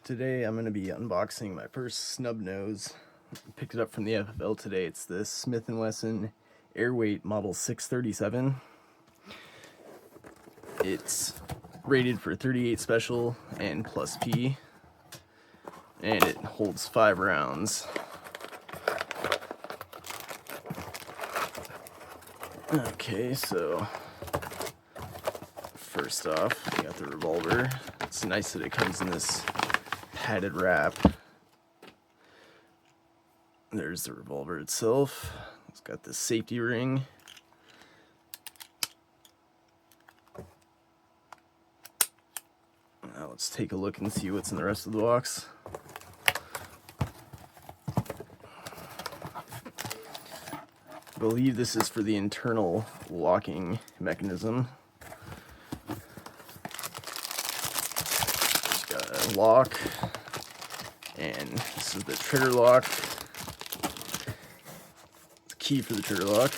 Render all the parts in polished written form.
Today I'm going to be unboxing my first snub nose. Picked it up from the FFL today. It's the Smith Wesson Airweight model 637. It's rated for 38 special and plus P, and it holds 5 rounds. Okay, so first off, we got the revolver. It's nice that it comes in this padded wrap. There's the revolver itself. It's got the safety ring. Now let's take a look and see what's in the rest of the box. I believe this is for the internal locking mechanism. It's got a lock, and this is the trigger lock. It's a key for the trigger lock.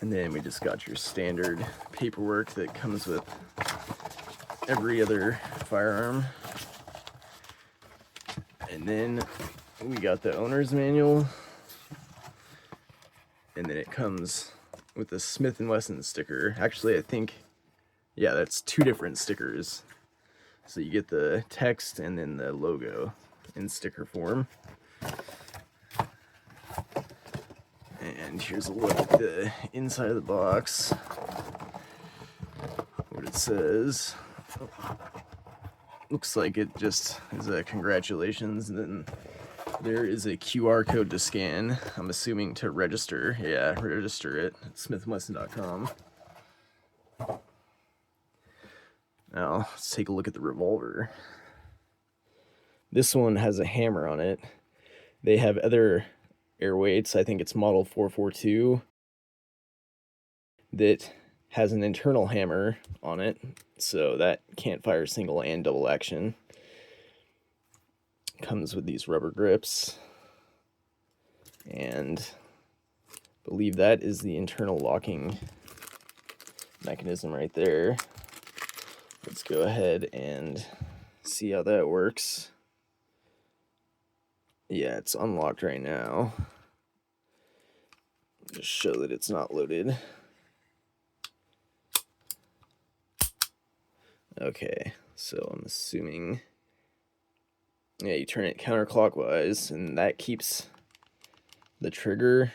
And then we just got your standard paperwork that comes with every other firearm. And then we got the owner's manual. And then it comes with the Smith & Wesson sticker. Actually, I think, yeah, that's 2 different stickers. So you get the text and then the logo in sticker form. And here's a look at the inside of the box. What it says. Looks like it just is a congratulations, and then there is a QR code to scan. I'm assuming to register. Yeah, register it at smithwesson.com. Now, let's take a look at the revolver. This one has a hammer on it. They have other Airweights, I think it's model 442, that has an internal hammer on it, so that can't fire single and double action. Comes with these rubber grips, and I believe that is the internal locking mechanism right there. Let's go ahead and see how that works. Yeah, it's unlocked right now. Just show that it's not loaded. Okay, so I'm assuming, yeah, you turn it counterclockwise, and that keeps the trigger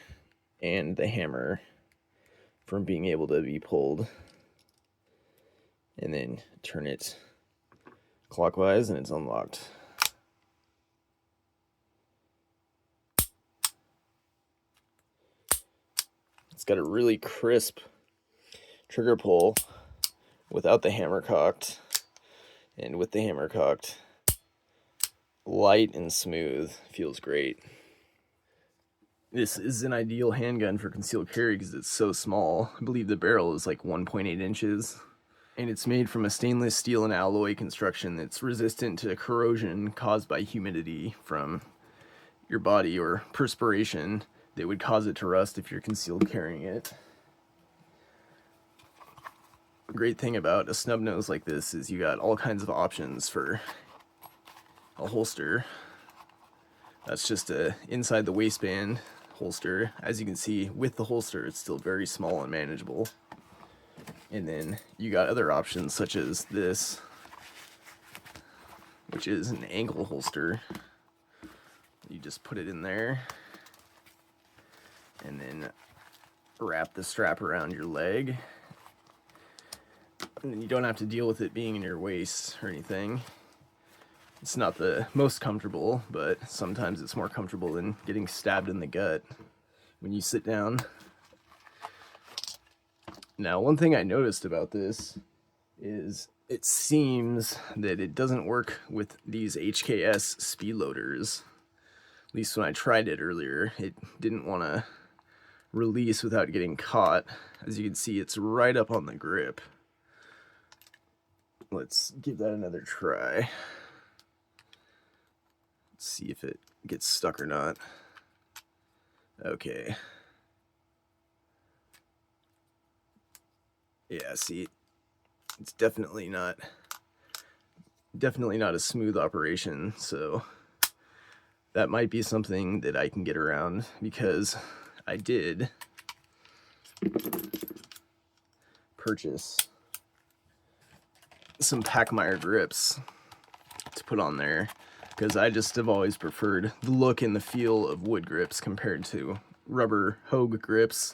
and the hammer from being able to be pulled. And then turn it clockwise, and it's unlocked. It's got a really crisp trigger pull without the hammer cocked, and with the hammer cocked, light and smooth. Feels great. This is an ideal handgun for concealed carry because it's so small. I believe the barrel is like 1.8 inches. And it's made from a stainless steel and alloy construction that's resistant to corrosion caused by humidity from your body or perspiration that would cause it to rust if you're concealed carrying it. The great thing about a snub nose like this is you got all kinds of options for a holster. That's just a inside the waistband holster. As you can see, with the holster, it's still very small and manageable. And then you got other options such as this, which is an ankle holster. You just put it in there and then wrap the strap around your leg. And then you don't have to deal with it being in your waist or anything. It's not the most comfortable, but sometimes it's more comfortable than getting stabbed in the gut when you sit down. Now, one thing I noticed about this is it seems that it doesn't work with these HKS speed loaders. At least when I tried it earlier, it didn't want to release without getting caught. As you can see, it's right up on the grip. Let's give that another try. Let's see if it gets stuck or not. Okay. Yeah, see, it's definitely not a smooth operation. So that might be something that I can get around, because I did purchase some Pachmayr grips to put on there, because I just have always preferred the look and the feel of wood grips compared to rubber Hogue grips.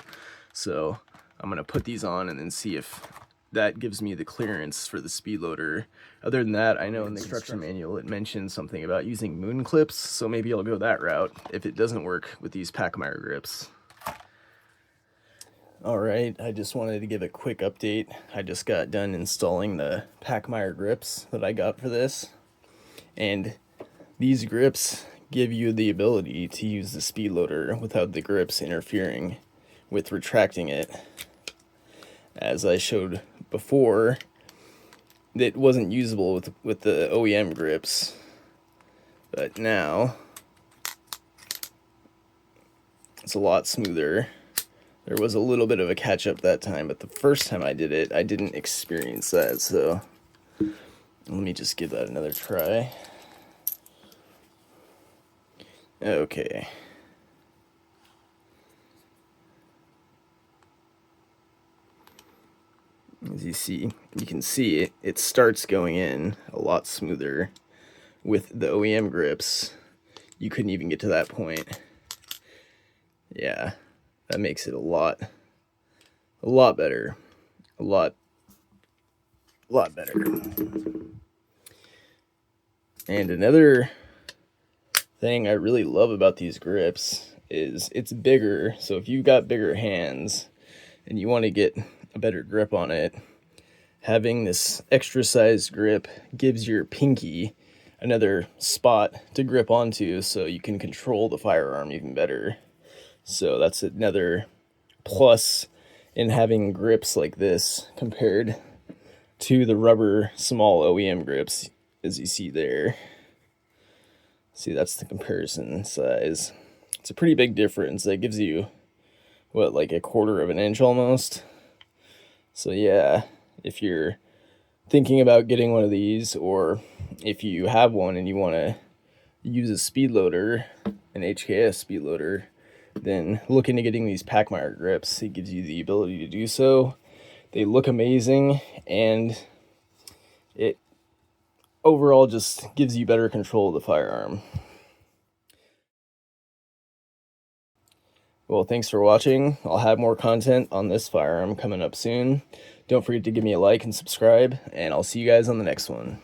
So I'm gonna put these on and then see if that gives me the clearance for the speed loader. Other than that, I know in the instruction manual it mentioned something about using moon clips, so maybe I'll go that route if it doesn't work with these Pachmayr grips. Alright, I just wanted to give a quick update. I just got done installing the Pachmayr grips that I got for this, and these grips give you the ability to use the speed loader without the grips interfering with retracting it. As I showed before, it wasn't usable with the OEM grips, but now it's a lot smoother. There was a little bit of a catch up that time, but the first time I did it, I didn't experience that, so let me just give that another try. Okay. As you can see it starts going in a lot smoother. With the OEM grips, you couldn't even get to that point. Yeah, that makes it a lot better. A lot better. And another thing I really love about these grips is it's bigger. So if you've got bigger hands and you want to get a better grip on it, having this extra sized grip gives your pinky another spot to grip onto, so you can control the firearm even better. So that's another plus in having grips like this compared to the rubber small OEM grips, as you see there. See, that's the comparison size. It's a pretty big difference. That gives you, what, like 1/4 of an inch almost? So yeah, if you're thinking about getting one of these, or if you have one and you want to use a speed loader, an HKS speed loader, then look into getting these Pachmayr grips. It gives you the ability to do so. They look amazing, and it overall just gives you better control of the firearm. Well, thanks for watching. I'll have more content on this firearm coming up soon. Don't forget to give me a like and subscribe, and I'll see you guys on the next one.